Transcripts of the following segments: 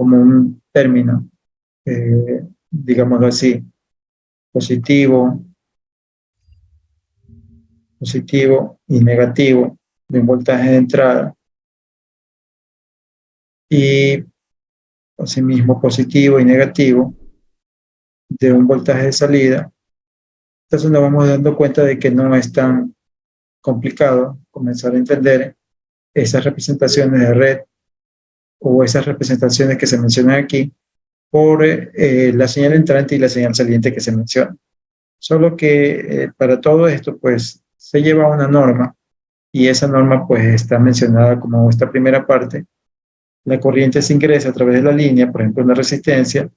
como un término, digámoslo así, positivo y negativo de un voltaje de entrada, y asimismo positivo y negativo de un voltaje de salida. Entonces nos vamos dando cuenta de que no es tan complicado comenzar a entender esas representaciones de red o esas representaciones que se mencionan aquí por la señal entrante y la señal saliente que se menciona. Solo que para todo esto pues se lleva una norma, y esa norma pues está mencionada como esta primera parte. La corriente se ingresa a través de la línea, por ejemplo una resistencia,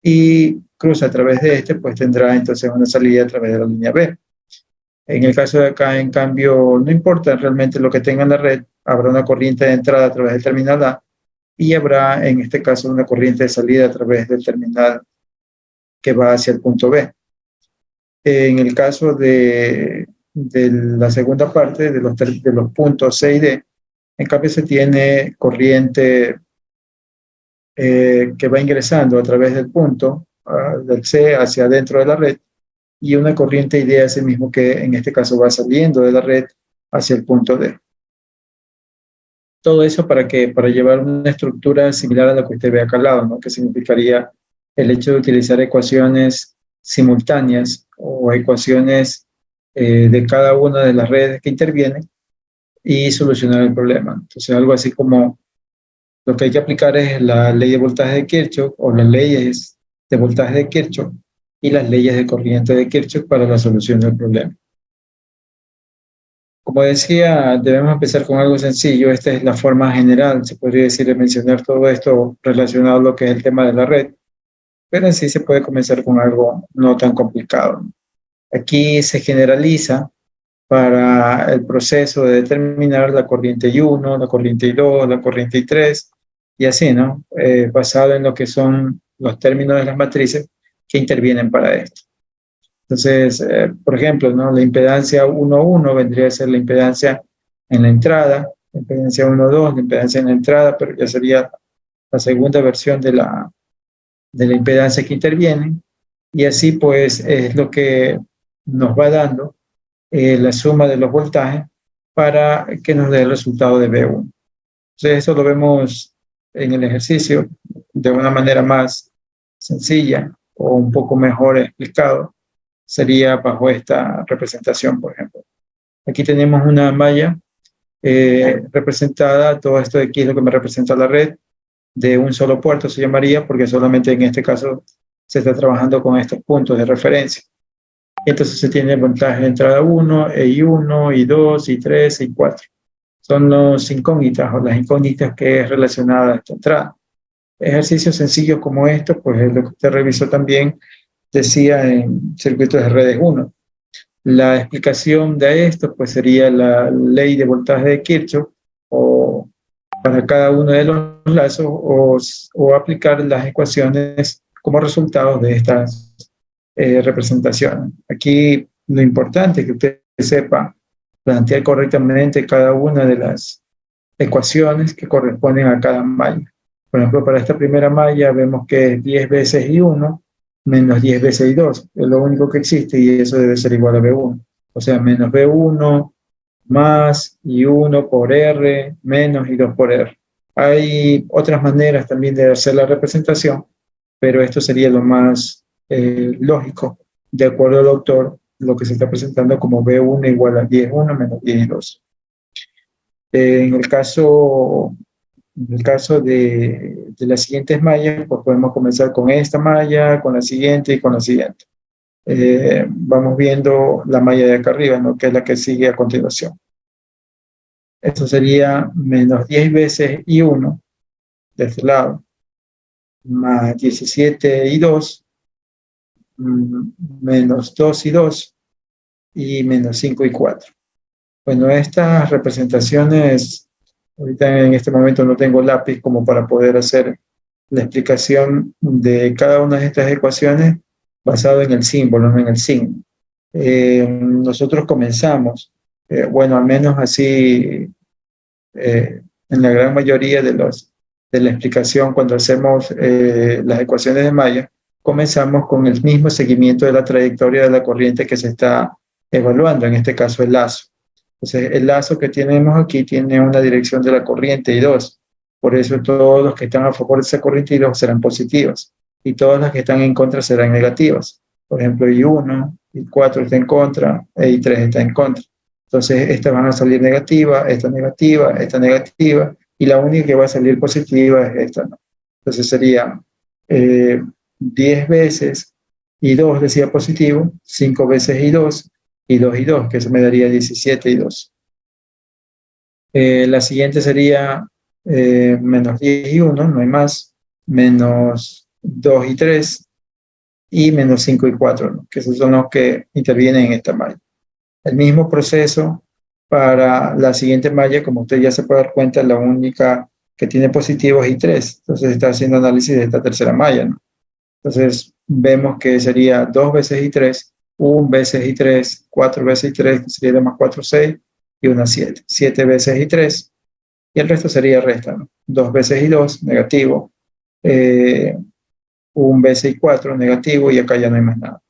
y cruza a través de este, pues tendrá entonces una salida a través de la línea B. En el caso de acá, en cambio, no importa realmente lo que tenga en la red, habrá una corriente de entrada a través del terminal A, y habrá en este caso una corriente de salida a través del terminal que va hacia el punto B. En el caso de la segunda parte, de los puntos C y D, en cambio se tiene corriente que va ingresando a través del punto del C hacia adentro de la red, y una corriente ID ese mismo que en este caso va saliendo de la red hacia el punto D. Todo eso para llevar una estructura similar a la que usted ve acá al lado, ¿no? Que significaría el hecho de utilizar ecuaciones simultáneas o ecuaciones de cada una de las redes que intervienen y solucionar el problema. Entonces algo así como lo que hay que aplicar es la ley de voltaje de Kirchhoff o las leyes de voltaje de Kirchhoff y las leyes de corriente de Kirchhoff para la solución del problema. Como decía, debemos empezar con algo sencillo. Esta es la forma general, se podría decir, de mencionar todo esto relacionado a lo que es el tema de la red, pero en sí se puede comenzar con algo no tan complicado. Aquí se generaliza para el proceso de determinar la corriente I1, la corriente I2, la corriente I3, y así, ¿no? Basado en lo que son los términos de las matrices que intervienen para esto. Entonces, por ejemplo, ¿no? La impedancia 1,1 vendría a ser la impedancia en la entrada, la impedancia 1,2, la impedancia en la entrada, pero ya sería la segunda versión de la impedancia que interviene, y así pues es lo que nos va dando la suma de los voltajes para que nos dé el resultado de B1. Entonces eso lo vemos en el ejercicio de una manera más sencilla o un poco mejor explicado. Sería bajo esta representación, por ejemplo. Aquí tenemos una malla representada, todo esto de aquí es lo que me representa la red, de un solo puerto se llamaría, porque solamente en este caso se está trabajando con estos puntos de referencia. Entonces se tiene el voltaje de entrada 1, I1, I2, I3, I4. Son los incógnitas o las incógnitas que es relacionada a esta entrada. Ejercicios sencillos como estos, pues es lo que usted revisó también, decía en circuitos de redes 1. La explicación de esto pues sería la ley de voltaje de Kirchhoff o para cada uno de los lazos o aplicar las ecuaciones como resultados de estas representaciones. Aquí lo importante es que usted sepa plantear correctamente cada una de las ecuaciones que corresponden a cada malla. Por ejemplo, para esta primera malla vemos que es 10 veces I1 menos 10 veces I2. Es lo único que existe y eso debe ser igual a B1. O sea, menos B1 más I1 por R menos I2 por R. Hay otras maneras también de hacer la representación, pero esto sería lo más lógico, de acuerdo al autor, lo que se está presentando como B1 igual a 10,1 menos 10,2. En el caso de las siguientes mallas, pues podemos comenzar con esta malla, con la siguiente y con la siguiente. Vamos viendo la malla de acá arriba, ¿no? Que es la que sigue a continuación. Esto sería menos 10 veces I1 de este lado, más 17 I2, menos 2 I2 y menos 5 I4. Bueno, estas representaciones, ahorita en este momento no tengo lápiz como para poder hacer la explicación de cada una de estas ecuaciones basado en el símbolo, no en el signo. Nosotros comenzamos, bueno, al menos así en la gran mayoría de los de la explicación cuando hacemos las ecuaciones de malla, comenzamos con el mismo seguimiento de la trayectoria de la corriente que se está evaluando, en este caso el lazo. Entonces, el lazo que tenemos aquí tiene una dirección de la corriente I2. Por eso todos los que están a favor de esa corriente I2 serán positivos y todas las que están en contra serán negativas. Por ejemplo, I1, I4 está en contra e I3 está en contra. Entonces, estas van a salir negativas, esta negativa, y la única que va a salir positiva es esta, ¿no? Entonces sería 10 veces I2 decía positivo, 5 veces I2, y 2, que eso me daría 17 I2. La siguiente sería menos 10 y 1, no hay más, menos 2 y 3, y menos 5 y 4, ¿no? Que esos son los que intervienen en esta malla. El mismo proceso para la siguiente malla, como usted ya se puede dar cuenta, la única que tiene positivos es I3, entonces está haciendo análisis de esta tercera malla, ¿no? Entonces vemos que sería 2 veces I3, 1 veces I3, 4 veces I3, que sería 2 más 4, 6, y una 7. 7 veces I3, y el resto sería resta, ¿no? 2 veces I2, negativo, 1 veces I4, negativo, y acá ya no hay más nada.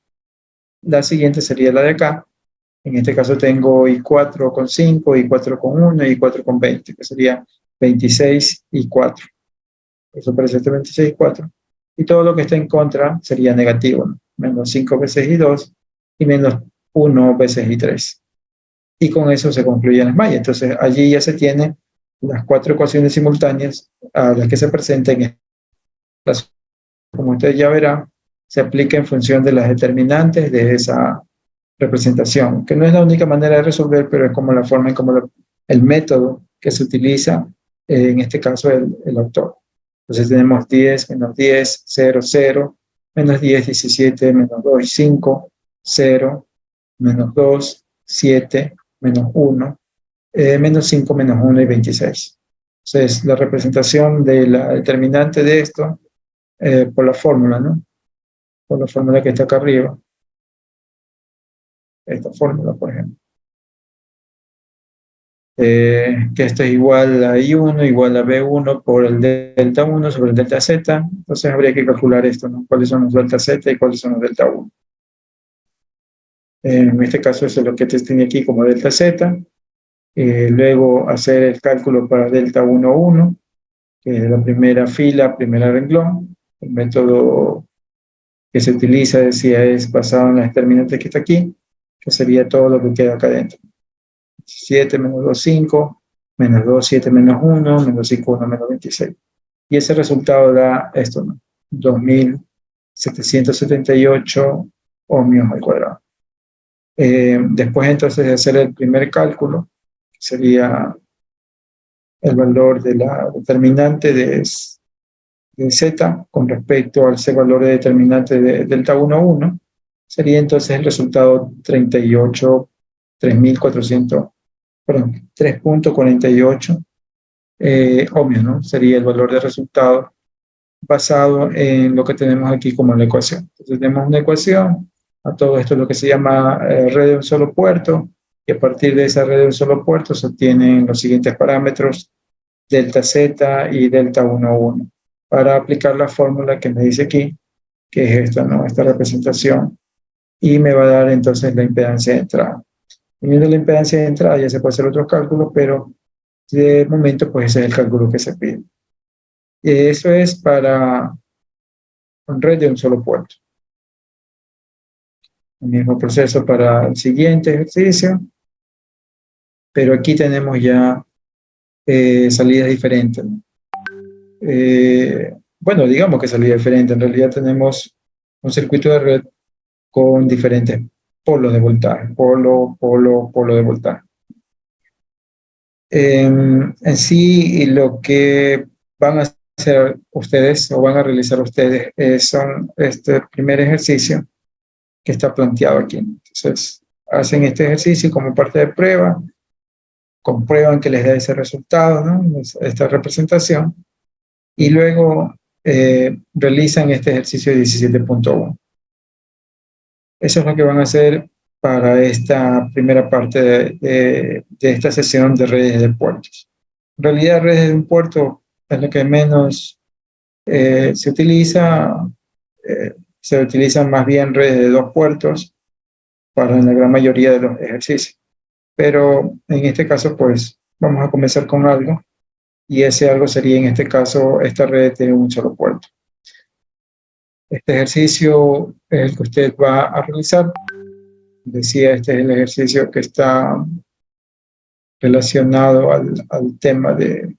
La siguiente sería la de acá. En este caso tengo I4 con 5, I4 con 1 y I4 con 20, que sería 26 y 4. Eso parece este 26 y 4. Y todo lo que está en contra sería negativo, ¿no? Menos 5 veces I2 y menos 1 veces I3. Y con eso se concluyen las mallas. Entonces allí ya se tienen las 4 ecuaciones simultáneas a las que se presenten. Como ustedes ya verán, se aplica en función de las determinantes de esa representación, que no es la única manera de resolver, pero es como la forma en como el método que se utiliza, en este caso el autor. Entonces tenemos 10, menos 10, 0, 0, menos 10, 17, menos 2 y 5, 0, menos 2, 7, menos 1, menos 5, menos 1 y 26. Entonces la representación de la determinante de esto, por la fórmula, ¿no? Por la fórmula que está acá arriba. Esta fórmula, por ejemplo. Que esto es igual a I1 igual a B1 por el delta 1 sobre el delta Z. Entonces habría que calcular esto, ¿no? ¿Cuáles son los delta Z y cuáles son los delta 1? En este caso eso es lo que te tiene aquí como delta Z. Luego hacer el cálculo para delta 1, 1, que es la primera fila, primera renglón. El método que se utiliza, decía, es basado en las determinantes que está aquí, que sería todo lo que queda acá adentro. 7 menos 2, 5, menos 2, 7 menos 1, menos 5, 1, menos 26. Y ese resultado da esto, ¿no? 2778 ohmios al cuadrado. Después entonces de hacer el primer cálculo, que sería el valor de la determinante de Z con respecto al valor de determinante de delta 1, 1, sería entonces el resultado 3.48 ohmios, ¿no? Sería el valor de resultado basado en lo que tenemos aquí como la ecuación. Entonces tenemos una ecuación, a todo esto es lo que se llama red de un solo puerto, y a partir de esa red de un solo puerto se obtienen los siguientes parámetros, delta Z y delta 1, 1, para aplicar la fórmula que me dice aquí, que es esta, ¿no? Esta representación, y me va a dar entonces la impedancia de entrada. Teniendo la impedancia de entrada ya se puede hacer otros cálculos, pero de momento pues ese es el cálculo que se pide. Eso es para una red de un solo puerto. El mismo proceso para el siguiente ejercicio, pero aquí tenemos ya salidas diferentes, ¿no? Bueno, digamos que salida diferente. En realidad tenemos un circuito de red con diferentes polos de voltaje, polo de voltaje. En sí, lo que van a hacer ustedes o van a realizar ustedes son este primer ejercicio que está planteado aquí. Entonces, hacen este ejercicio como parte de prueba, comprueban que les da ese resultado, ¿no? Esta representación, y luego realizan este ejercicio de 17.1. Eso es lo que van a hacer para esta primera parte de esta sesión de redes de puertos. En realidad, redes de un puerto es lo que menos se utiliza. Se utilizan más bien redes de 2 puertos para la gran mayoría de los ejercicios. Pero en este caso, pues vamos a comenzar con algo, y ese algo sería en este caso esta red de un solo puerto. Este ejercicio es el que usted va a realizar. Decía, este es el ejercicio que está relacionado al tema de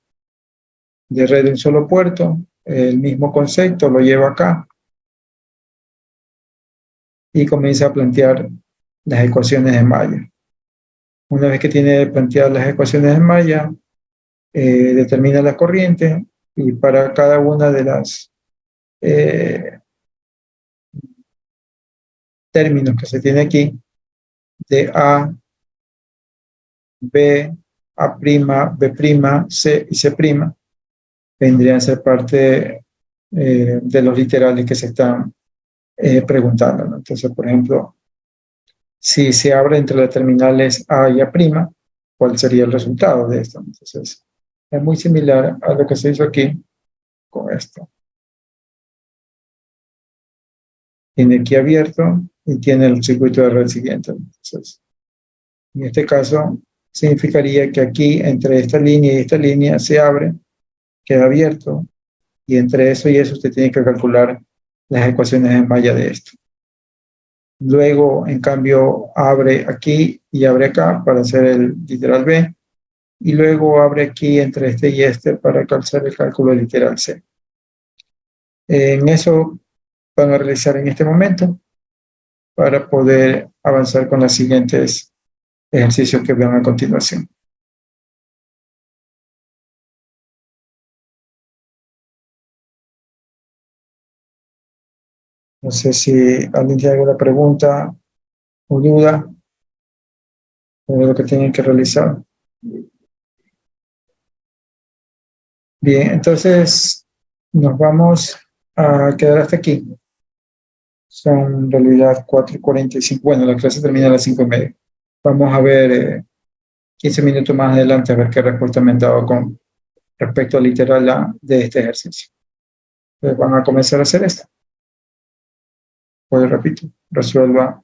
red de un solo puerto. El mismo concepto lo lleva acá y comienza a plantear las ecuaciones de malla. Una vez que tiene planteadas las ecuaciones de malla, determina la corriente, y para cada una de las términos que se tiene aquí, de A, B, A', B', C y C', vendrían a ser parte de los literales que se están preguntando, ¿no? Entonces, por ejemplo, si se abre entre las terminales A y A', ¿cuál sería el resultado de esto? Entonces, es muy similar a lo que se hizo aquí con esto. Tiene aquí abierto y tiene el circuito de red siguiente. Entonces, en este caso, significaría que aquí, entre esta línea y esta línea, se abre, queda abierto, y entre eso y eso usted tiene que calcular las ecuaciones de malla de esto. Luego, en cambio, abre aquí y abre acá para hacer el literal B, y luego abre aquí entre este y este para hacer el cálculo del literal C. En eso van a realizar en este momento para poder avanzar con los siguientes ejercicios que vean a continuación. No sé si alguien tiene alguna pregunta o duda sobre lo que tienen que realizar. Bien, entonces nos vamos a quedar hasta aquí. Son en realidad 4:45. Bueno, la clase termina a las 5:30. Vamos a ver 15 minutos más adelante a ver qué respuesta me han dado con respecto al literal A de este ejercicio. Entonces van a comenzar a hacer esto. Pues repito, resuelva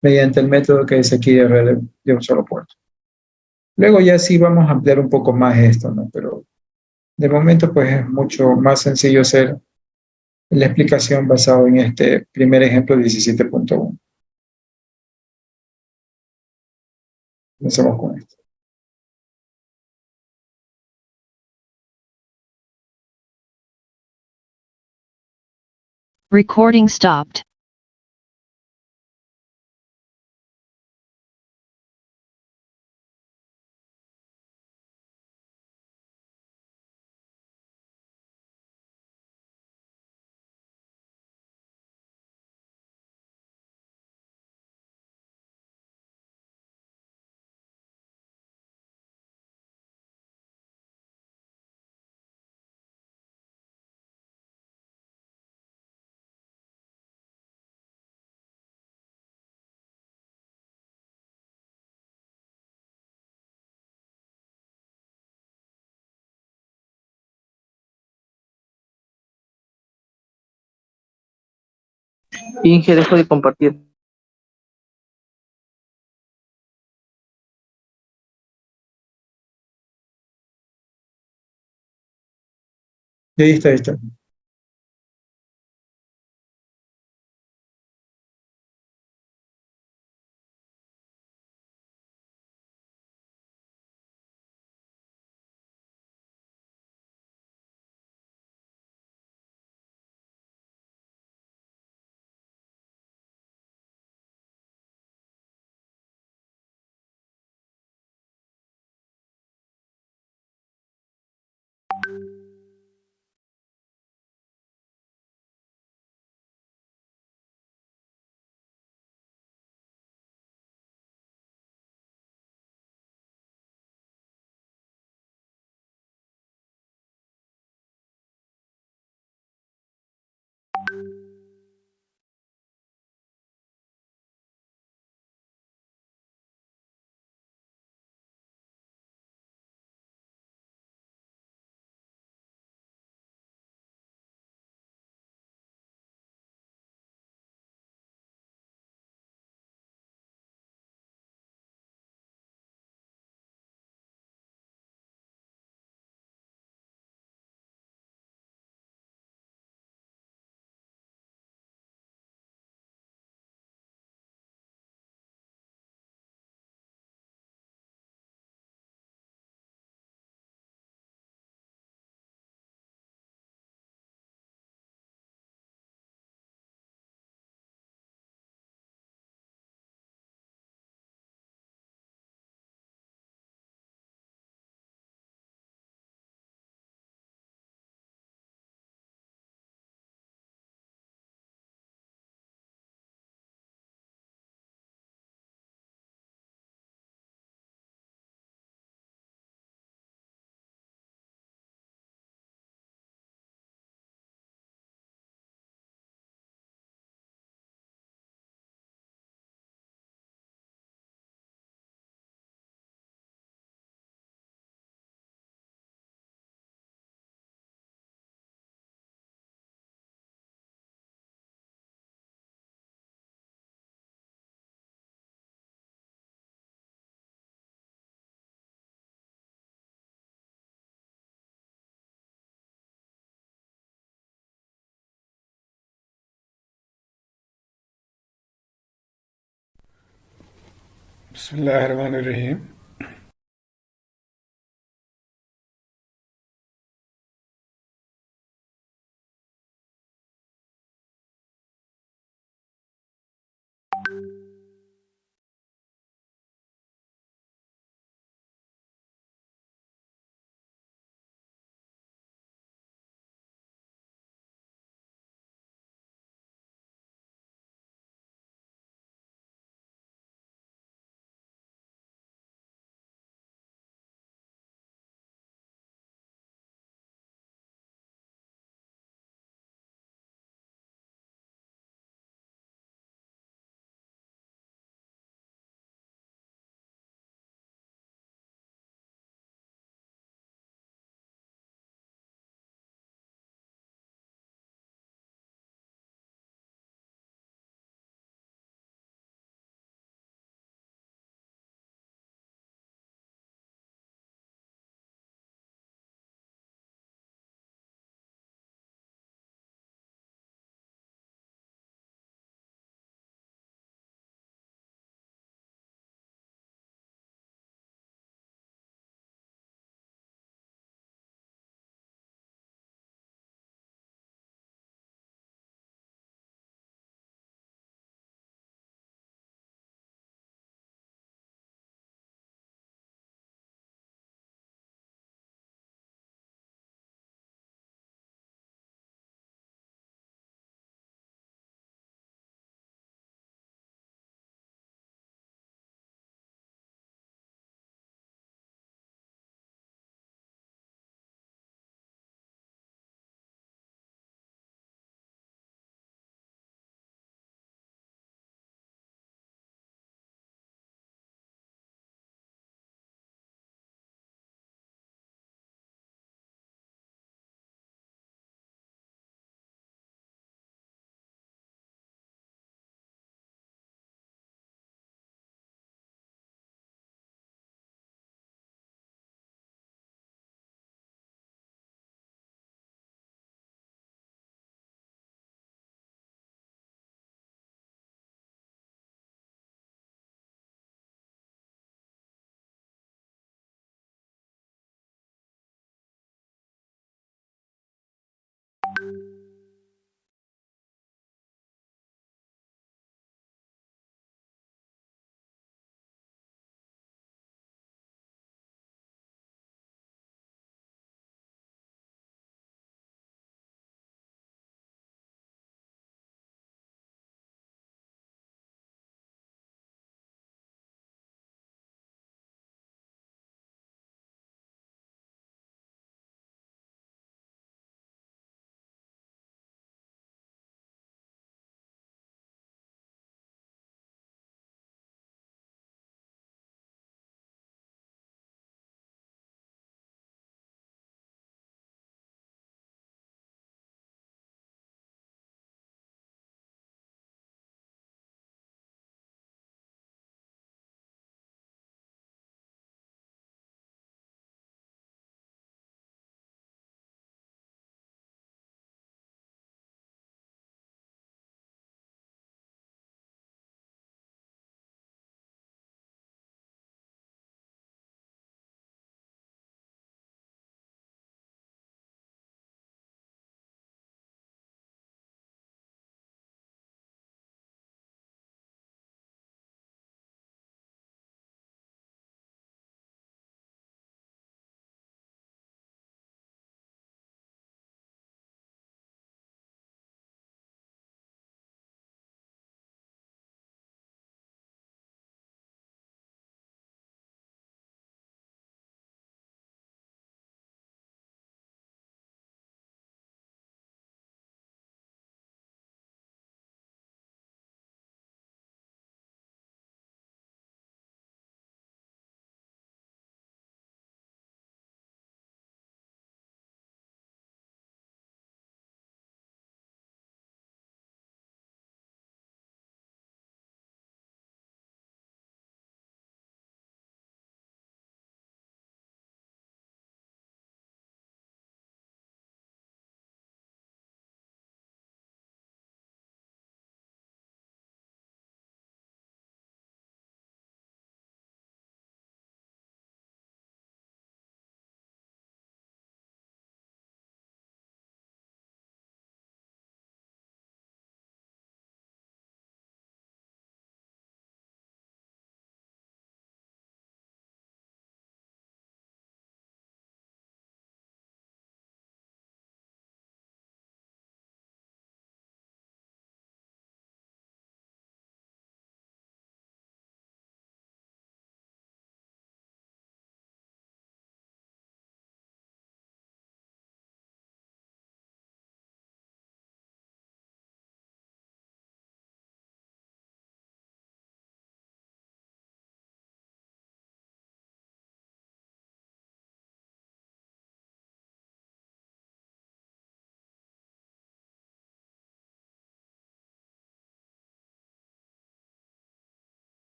mediante el método que dice aquí de un solo puerto. Luego ya sí vamos a ampliar un poco más esto, ¿no? Pero de momento pues es mucho más sencillo hacer la explicación basado en este primer ejemplo 17.1. Comenzamos con esto. Recording stopped. Inge, dejo de compartir. Y ahí está, ahí está. بسم الله الرحمن الرحيم.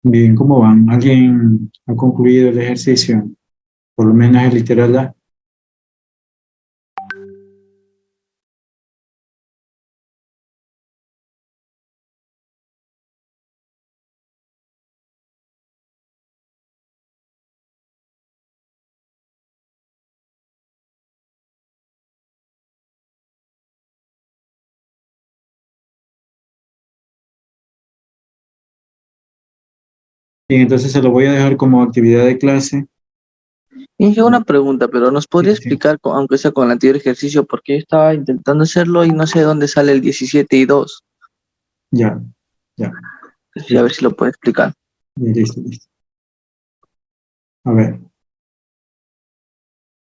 Bien, ¿cómo van? ¿Alguien ha concluido el ejercicio? Por lo menos el literal A. Bien, entonces se lo voy a dejar como actividad de clase. Inge, una pregunta, pero ¿nos podría Sí, sí. explicar, aunque sea con el anterior ejercicio, por qué estaba intentando hacerlo y no sé dónde sale el 17 y 2? Ya, ya. Sí, a ver si lo puede explicar. Bien, listo, listo. A ver,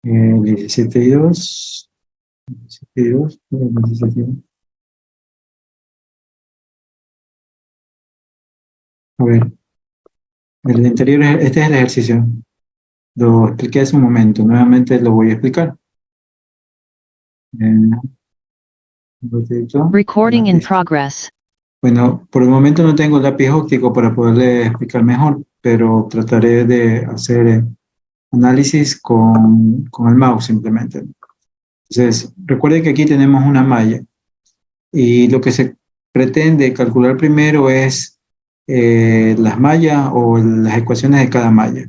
17 y 2. 17 y 2. 17 y 2. A ver, el anterior, este es el ejercicio. Lo expliqué hace un momento. Nuevamente lo voy a explicar. Recording in progress. Bueno, por el momento no tengo lápiz óptico para poderle explicar mejor, pero trataré de hacer análisis con el mouse simplemente. Entonces, recuerden que aquí tenemos una malla y lo que se pretende calcular primero es las mallas o las ecuaciones de cada malla.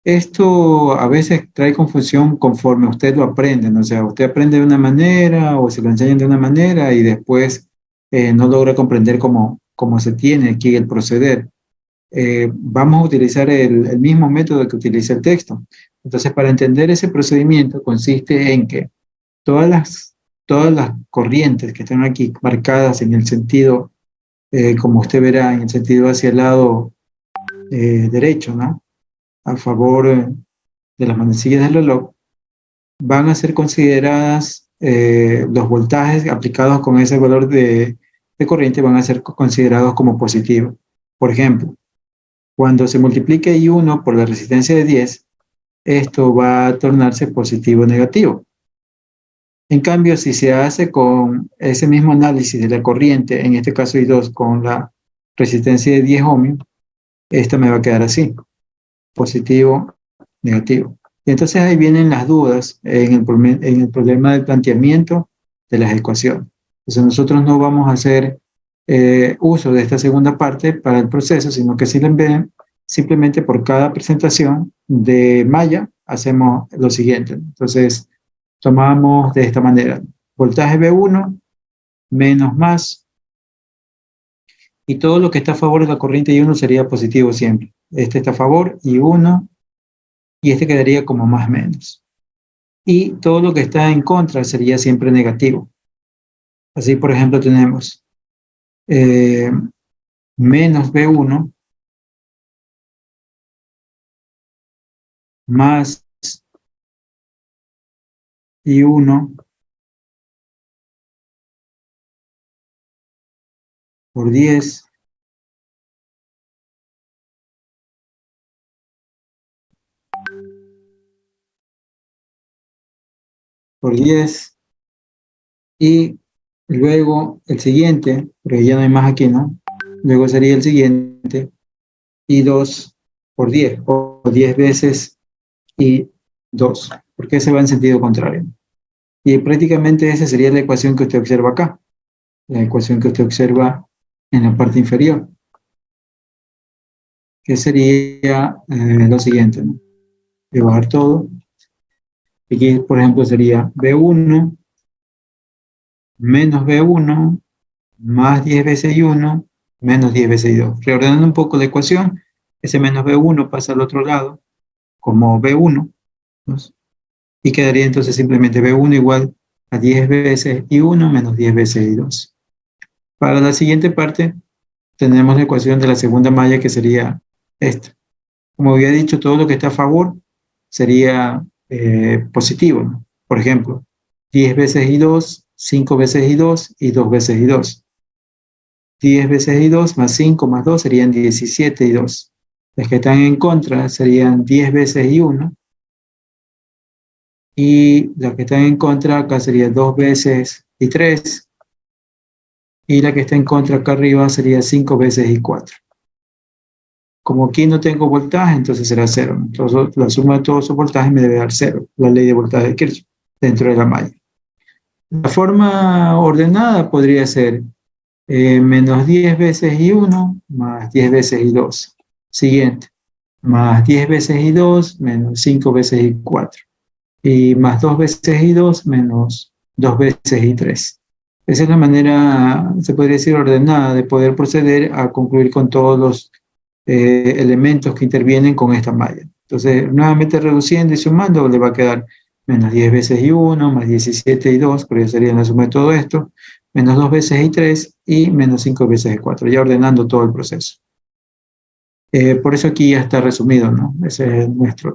Esto a veces trae confusión conforme usted lo aprende, ¿no? O sea, usted aprende de una manera o se lo enseñan de una manera y después no logra comprender cómo se tiene aquí el proceder. Vamos a utilizar el mismo método que utiliza el texto. Entonces, para entender ese procedimiento consiste en que todas las corrientes que están aquí marcadas en el sentido, como usted verá, en el sentido hacia el lado derecho, ¿no? A favor de las manecillas del reloj, van a ser consideradas, los voltajes aplicados con ese valor de corriente van a ser considerados como positivos. Por ejemplo, cuando se multiplique I1 por la resistencia de 10, esto va a tornarse positivo o negativo. En cambio, si se hace con ese mismo análisis de la corriente, en este caso I2 con la resistencia de 10 ohmios, esto me va a quedar así, positivo, negativo. Y entonces ahí vienen las dudas en el problema del planteamiento de las ecuaciones. Entonces nosotros no vamos a hacer uso de esta segunda parte para el proceso, sino que simplemente por cada presentación de malla hacemos lo siguiente. Entonces tomamos de esta manera, voltaje V1 menos más, y todo lo que está a favor de la corriente I1 sería positivo siempre. Este está a favor, I1, y este quedaría como más menos. Y todo lo que está en contra sería siempre negativo. Así, por ejemplo, tenemos menos B1 más I1 por 10 por 10, y luego el siguiente, porque ya no hay más aquí, ¿no? Luego sería el siguiente, I2 por 10, o 10 veces I2, porque se va en sentido contrario. Y prácticamente esa sería la ecuación que usted observa acá, la ecuación que usted observa en la parte inferior, que sería lo siguiente, ¿no? De bajar todo. Aquí, por ejemplo, sería B1 menos B1 más 10 veces I1 menos 10 veces I2. Reordenando un poco la ecuación, ese menos B1 pasa al otro lado como B1, ¿no? Y quedaría entonces simplemente B1 igual a 10 veces I1 menos 10 veces I2. Para la siguiente parte, tenemos la ecuación de la segunda malla, que sería esta. Como había dicho, todo lo que está a favor sería positivo, ¿no? Por ejemplo, 10 veces I2, 5 veces I2 y 2 veces I2. 10 veces I2 más 5 más 2 serían 17 I2. Las que están en contra serían 10 veces I1, y las que están en contra acá serían 2 veces I3, y la que está en contra acá arriba sería 5 veces I4. Como aquí no tengo voltaje, entonces será 0. Entonces, la suma de todos esos voltajes me debe dar 0, la ley de voltaje de Kirchhoff, dentro de la malla. La forma ordenada podría ser menos 10 veces I1 más 10 veces I2. Siguiente, más 10 veces I2 menos 5 veces I4. Y más 2 veces I2 menos 2 veces I3. Esa es la manera, se podría decir, ordenada de poder proceder a concluir con todos los elementos que intervienen con esta malla. Entonces, nuevamente reduciendo y sumando, le va a quedar menos 10 veces I1, más 17 I2, porque sería la suma de todo esto, menos 2 veces I3 y menos 5 veces I4, ya ordenando todo el proceso. Por eso aquí ya está resumido, ¿no? Esa es nuestra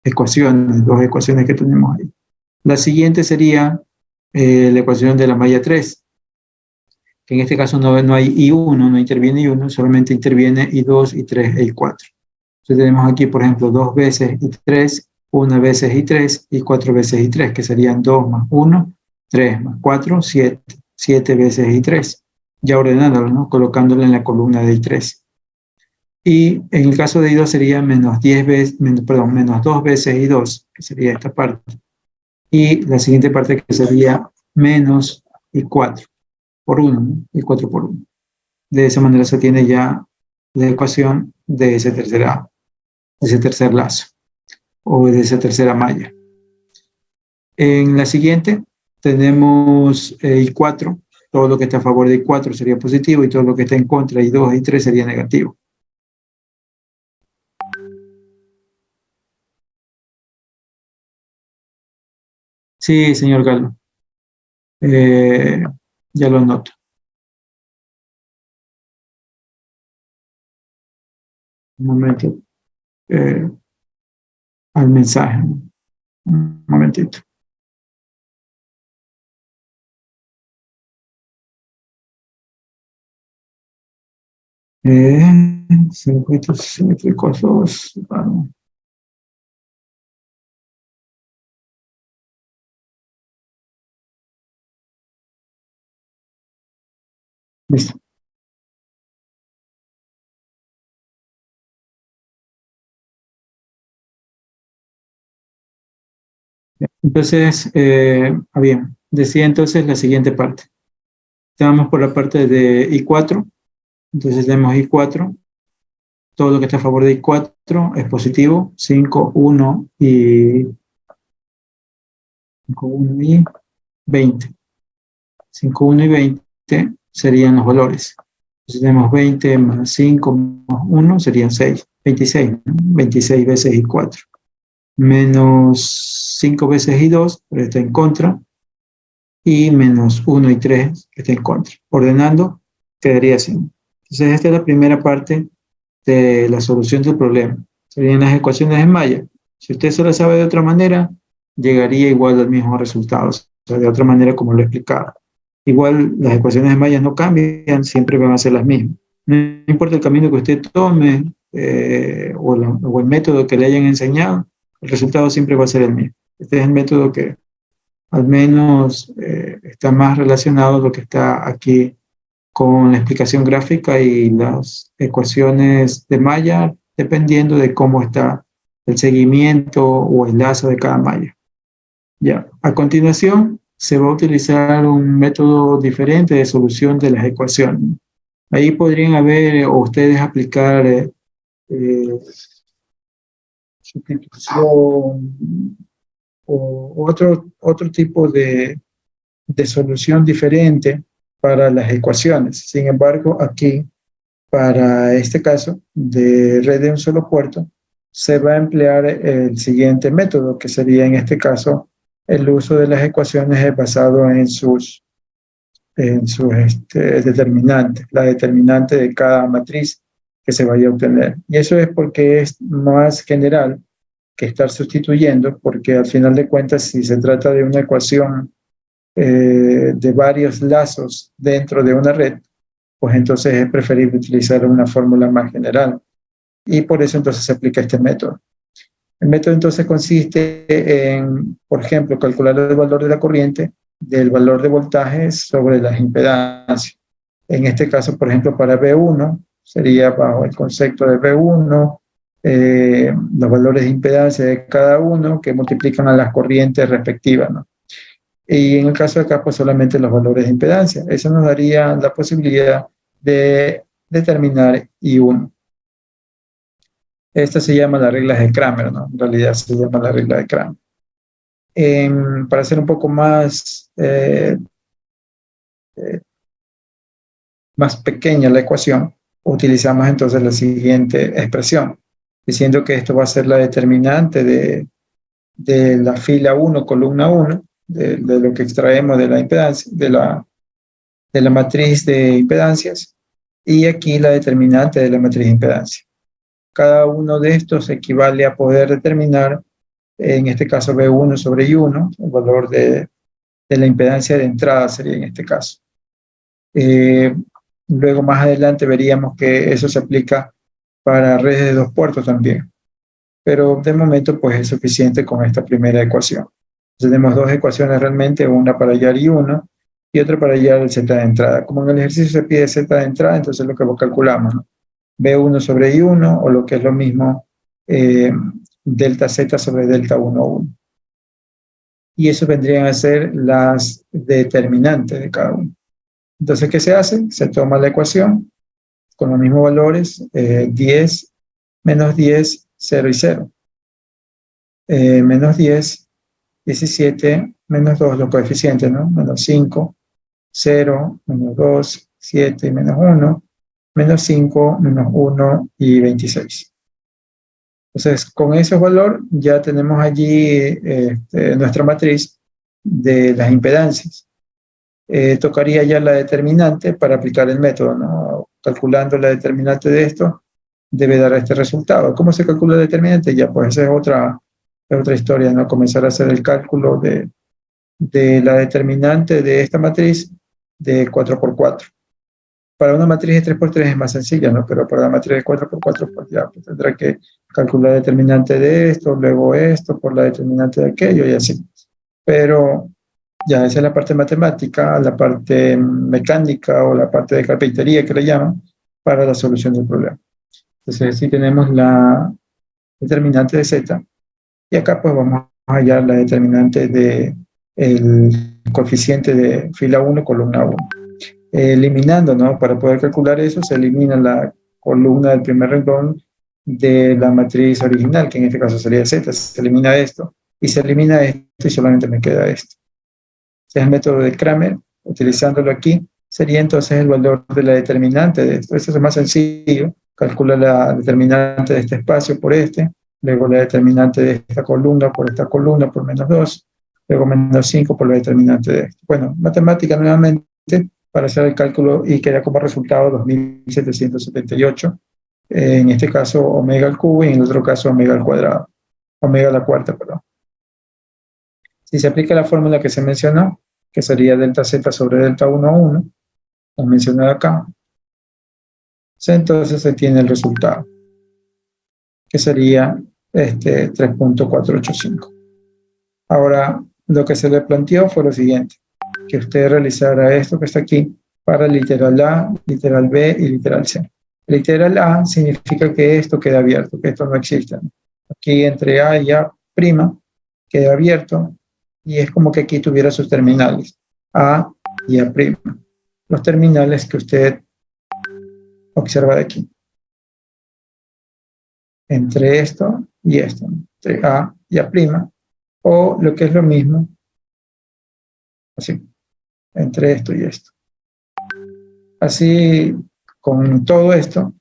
ecuación, dos ecuaciones que tenemos ahí. La siguiente sería la ecuación de la malla 3, que en este caso no hay I1, no interviene I1, solamente interviene I2, I3 e I4. Entonces tenemos aquí, por ejemplo, 2 veces I3, 1 veces I3 y 4 veces I3, que serían 2 más 1, 3 más 4, 7. 7 veces I3, ya ordenándolo, ¿no? Colocándolo en la columna de I3. Y en el caso de I2 sería menos 10 veces, menos 2 veces I2, que sería esta parte. Y la siguiente parte que sería menos I4 por 1, ¿no? I4 por 1. De esa manera se tiene ya la ecuación de ese tercer lazo o de esa tercera malla. En la siguiente tenemos I4, todo lo que está a favor de I4 sería positivo y todo lo que está en contra de I2 y I3 sería negativo. Sí, señor Galo. Ya lo anoto. Un momento. Al mensaje. Un momentito. Circuitos simétricos 2. Vamos. Listo. Entonces, bien, decía entonces la siguiente parte. Estamos por la parte de I4, entonces tenemos I4, todo lo que está a favor de I4 es positivo, 5, 1 y 5, 1 y 20. 5, 1 y 20 serían los valores. Entonces tenemos 20 más 5 más 1 serían 6, 26, ¿no? 26 veces I4. Menos 5 veces I2, pero está en contra, y menos 1 y 3, que está en contra. Ordenando, quedaría así. Entonces, esta es la primera parte de la solución del problema. Serían las ecuaciones en malla. Si usted se la sabe de otra manera, llegaría igual al mismo resultado, o sea, de otra manera como lo he explicado. Igual, las ecuaciones en malla no cambian, siempre van a ser las mismas. No importa el camino que usted tome o el método que le hayan enseñado, el resultado siempre va a ser el mismo. Este es el método que al menos está más relacionado a lo que está aquí con la explicación gráfica y las ecuaciones de malla, dependiendo de cómo está el seguimiento o el lazo de cada malla. Ya. A continuación, se va a utilizar un método diferente de solución de las ecuaciones. Ahí podrían haber o ustedes aplicar sustitución o otro tipo de solución diferente para las ecuaciones. Sin embargo, aquí, para este caso de red de un solo puerto, se va a emplear el siguiente método, que sería en este caso el uso de las ecuaciones basado en sus determinantes, la determinante de cada matriz que se vaya a obtener. Y eso es porque es más general que estar sustituyendo, porque al final de cuentas, si se trata de una ecuación de varios lazos dentro de una red, pues entonces es preferible utilizar una fórmula más general. Y por eso entonces se aplica este método. El método entonces consiste en, por ejemplo, calcular el valor de la corriente del valor de voltaje sobre las impedancias. En este caso, por ejemplo, para B1 sería bajo el concepto de V1, los valores de impedancia de cada uno que multiplican a las corrientes respectivas, ¿no? Y en el caso de acá, pues solamente los valores de impedancia. Eso nos daría la posibilidad de determinar I1. Esta se llama la regla de Cramer, ¿no? En realidad se llama la regla de Cramer. Para hacer un poco más, más pequeña la ecuación, utilizamos entonces la siguiente expresión, diciendo que esto va a ser la determinante de la fila 1, columna 1, de lo que extraemos de la impedancia, de la matriz de impedancias, y aquí la determinante de la matriz de impedancia. Cada uno de estos equivale a poder determinar, en este caso V1 sobre I1, el valor de la impedancia de entrada sería en este caso. Luego más adelante veríamos que eso se aplica para redes de 2 puertos también. Pero de momento pues es suficiente con esta primera ecuación. Tenemos 2 ecuaciones realmente, una para hallar I1 y otra para hallar el Z de entrada. Como en el ejercicio se pide Z de entrada, entonces lo que calculamos, ¿no? B1 sobre I1, o lo que es lo mismo, delta Z sobre delta 1. Y eso vendrían a ser las determinantes de cada uno. Entonces, ¿qué se hace? Se toma la ecuación con los mismos valores, 10, menos 10, 0 y 0. Menos 10, 17, menos 2, los coeficientes, ¿no? Menos 5, 0, menos 2, 7, menos 1, menos 5, menos 1 y 26. Entonces, con ese valor ya tenemos allí nuestra matriz de las impedancias. Tocaría ya la determinante para aplicar el método, ¿no? Calculando la determinante de esto, debe dar este resultado. ¿Cómo se calcula la determinante? Ya, pues esa es otra historia, ¿no? Comenzar a hacer el cálculo de la determinante de esta matriz de 4×4. Para una matriz de 3×3 es más sencilla, ¿no? Pero para la matriz de 4×4, pues ya pues tendrá que calcular la determinante de esto, luego esto, por la determinante de aquello y así. Pero ya esa es la parte matemática, la parte mecánica o la parte de carpintería que le llaman para la solución del problema. Entonces, si tenemos la determinante de Z, y acá pues vamos a hallar la determinante de el coeficiente de fila 1, columna 1. Eliminando, ¿no? Para poder calcular eso, se elimina la columna del primer renglón de la matriz original, que en este caso sería Z. Se elimina esto, y se elimina esto, y solamente me queda esto. Este es el método de Cramer. Utilizándolo aquí, sería entonces el valor de la determinante de esto. Esto es más sencillo. Calcula la determinante de este espacio por este, luego la determinante de esta columna por esta columna por menos 2, luego menos 5 por la determinante de esto. Bueno, matemática nuevamente, para hacer el cálculo, y queda como resultado 2778, en este caso omega al cubo y en el otro caso omega al cuadrado, omega a la cuarta, perdón. Si se aplica la fórmula que se mencionó, que sería delta Z sobre delta 1, como mencionado acá, entonces se tiene el resultado, que sería 3.485. Ahora, lo que se le planteó fue lo siguiente: que usted realizara esto que está aquí para literal A, literal B y literal C. Literal A significa que esto queda abierto, que esto no existe. Aquí entre A y A' queda abierto, y es como que aquí tuviera sus terminales, A y A'. Los terminales que usted observa de aquí. Entre esto y esto, entre A y A', o lo que es lo mismo, así, entre esto y esto. Así, con todo esto,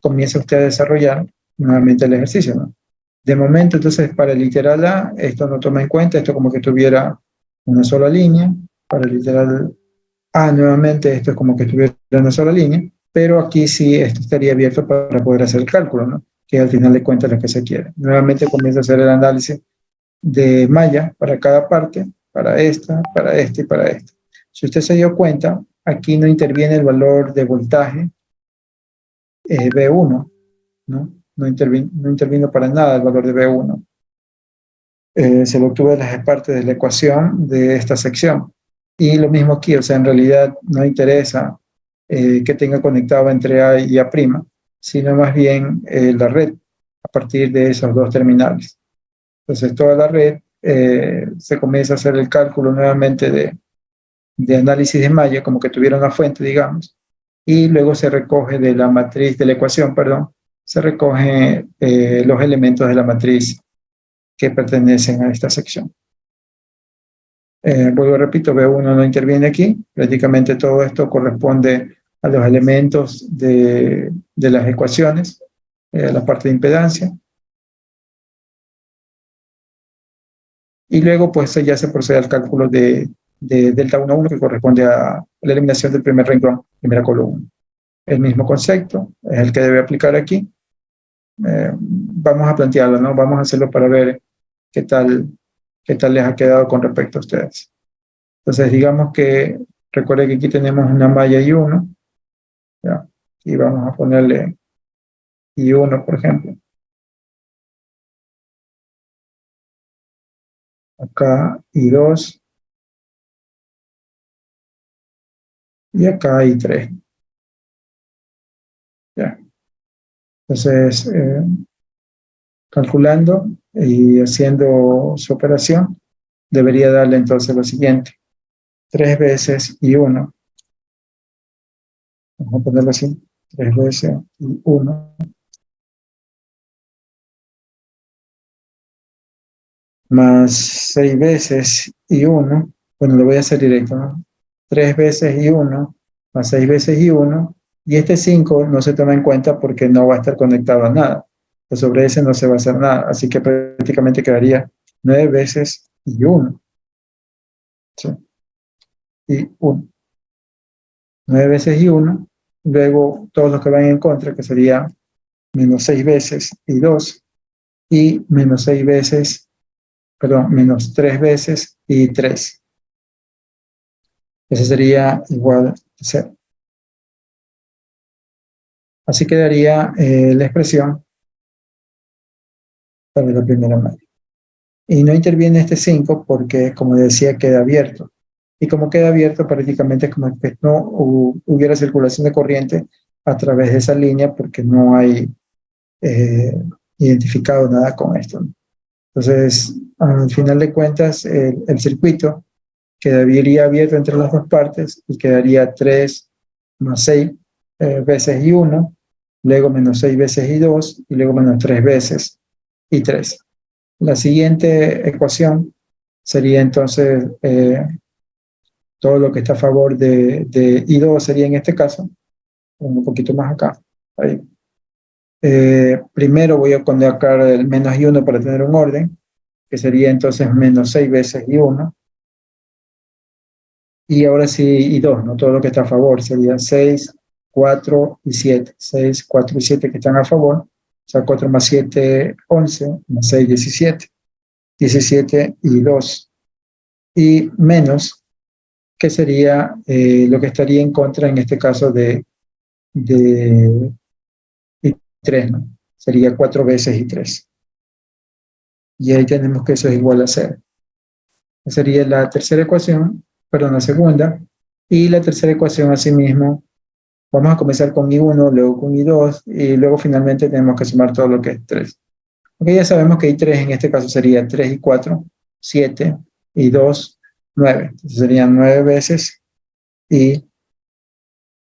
comienza usted a desarrollar nuevamente el ejercicio, ¿no? De momento, entonces, para el literal A, esto no toma en cuenta, esto como que tuviera una sola línea. Para el literal A, nuevamente, esto es como que tuviera una sola línea, pero aquí sí esto estaría abierto para poder hacer el cálculo, ¿no? Que al final de cuentas es lo que se quiere. Nuevamente comienza a hacer el análisis de malla para cada parte, para esta, para esta y para esta. Si usted se dio cuenta, aquí no interviene el valor de voltaje B1, ¿no? No intervino para nada el valor de B1. Se lo obtuve de las partes de la ecuación de esta sección. Y lo mismo aquí, o sea, en realidad no interesa que tenga conectado entre A y A', sino más bien la red a partir de esos dos terminales. Entonces toda la red se comienza a hacer el cálculo nuevamente de análisis de malla, como que tuviera una fuente, digamos, y luego se recoge de la matriz, de la ecuación, perdón, se recoge los elementos de la matriz que pertenecen a esta sección. Vuelvo, repito, B1 no interviene aquí. Prácticamente todo esto corresponde a los elementos de las ecuaciones, la parte de impedancia. Y luego, pues, ya se procede al cálculo de delta 1,1, que corresponde a la eliminación del primer renglón, primera columna. El mismo concepto es el que debe aplicar aquí. Vamos a plantearlo, ¿no? Vamos a hacerlo para ver qué tal les ha quedado con respecto a ustedes. Entonces, digamos que, recuerden que aquí tenemos una malla I1, ¿ya? Y vamos a ponerle I1, por ejemplo. Acá I2. Y acá I3. ¿Ya? Entonces, calculando y haciendo su operación, debería darle entonces lo siguiente. 3 veces I1. Vamos a ponerlo así. 3 veces I1. Más 6 veces I1. Bueno, lo voy a hacer directo, ¿no? 3 veces I1 más 6 veces I1. Y este 5 no se toma en cuenta porque no va a estar conectado a nada. Pues sobre ese no se va a hacer nada. Así que prácticamente quedaría 9 veces I1. ¿Sí? I1. 9 veces I1. Luego todos los que van en contra, que sería menos 6 veces I2. Y menos 6 veces, perdón, menos 3 veces I3. Ese sería igual a 0. Así quedaría la expresión para la primera malla. Y no interviene este 5 porque, como decía, queda abierto. Y como queda abierto, prácticamente es como que no hubiera circulación de corriente a través de esa línea porque no hay identificado nada con esto, ¿no? Entonces, al final de cuentas, el circuito quedaría abierto entre las dos partes y quedaría 3 más 6 veces I1, luego menos 6 veces I2 y luego menos 3 veces I3. La siguiente ecuación sería entonces todo lo que está a favor de I2 sería en este caso, un poquito más acá. Ahí. Primero voy a colocar el menos I1 para tener un orden, que sería entonces menos 6 veces I1. Y ahora sí I2, ¿no? Todo lo que está a favor sería 6, 4 y 7. 6, 4 y 7 que están a favor. O sea, 4 más 7, 11, más 6, 17. 17 y 2. Y menos, que sería lo que estaría en contra en este caso de I3, ¿no? Sería 4 veces I3. Y ahí tenemos que eso es igual a 0. Esa sería la tercera ecuación, perdón, la segunda. Y la tercera ecuación, asimismo, vamos a comenzar con I1, luego con I2, y luego finalmente tenemos que sumar todo lo que es 3. Porque ya sabemos que I3 en este caso sería 3 y 4, 7, y 2, 9. Entonces serían 9 veces y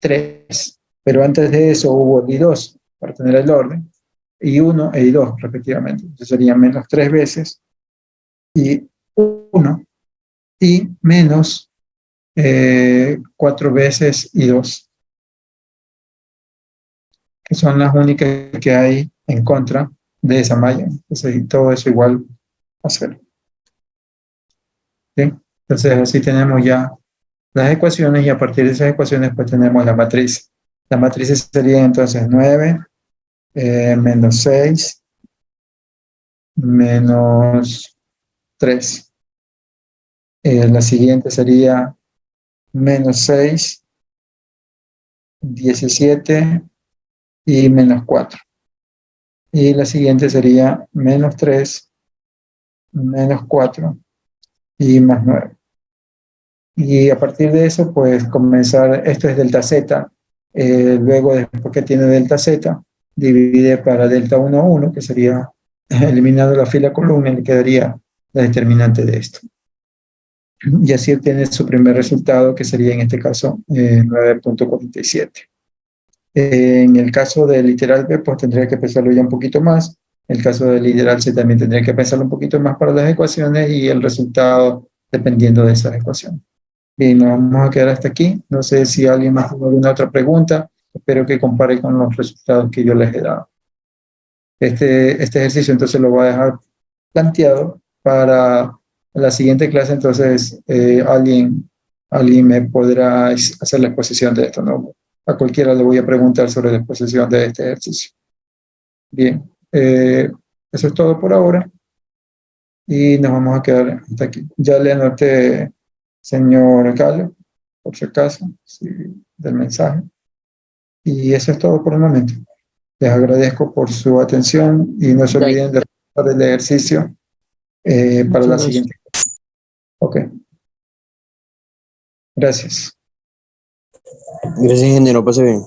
3. Pero antes de eso hubo I2, para tener el orden, I1 e I2 respectivamente. Entonces serían menos 3 veces y 1 y menos 4 veces I2, que son las únicas que hay en contra de esa malla. Entonces todo eso igual a 0. ¿Sí? Entonces así tenemos ya las ecuaciones y a partir de esas ecuaciones pues tenemos la matriz. Las matrices serían entonces 9, menos 6, menos 3. La siguiente sería menos 6, 17 y menos 4. Y la siguiente sería menos 3, menos 4 y más 9. Y a partir de eso, pues comenzar, esto es delta Z, Luego, después que tiene delta Z, divide para delta 1, 1, que sería eliminando la fila columna, le quedaría la determinante de esto. Y así obtiene su primer resultado, que sería en este caso 9.47. En el caso del literal B, pues tendría que pensarlo ya un poquito más. En el caso del literal C también tendría que pensarlo un poquito más para las ecuaciones y el resultado dependiendo de esas ecuaciones. Bien, nos vamos a quedar hasta aquí. No sé si alguien más tiene alguna otra pregunta. Espero que compare con los resultados que yo les he dado. Este ejercicio entonces lo voy a dejar planteado para la siguiente clase. Entonces alguien me podrá hacer la exposición de esto, ¿no? A cualquiera le voy a preguntar sobre la exposición de este ejercicio. Bien, eso es todo por ahora y nos vamos a quedar hasta aquí. Ya le anoté, señor Carlos, por si acaso, sí, del mensaje. Y eso es todo por el momento. Les agradezco por su atención y no se olviden de hacer el ejercicio para la siguiente. Ok. Gracias. Gracias, ingeniero. Pase bien.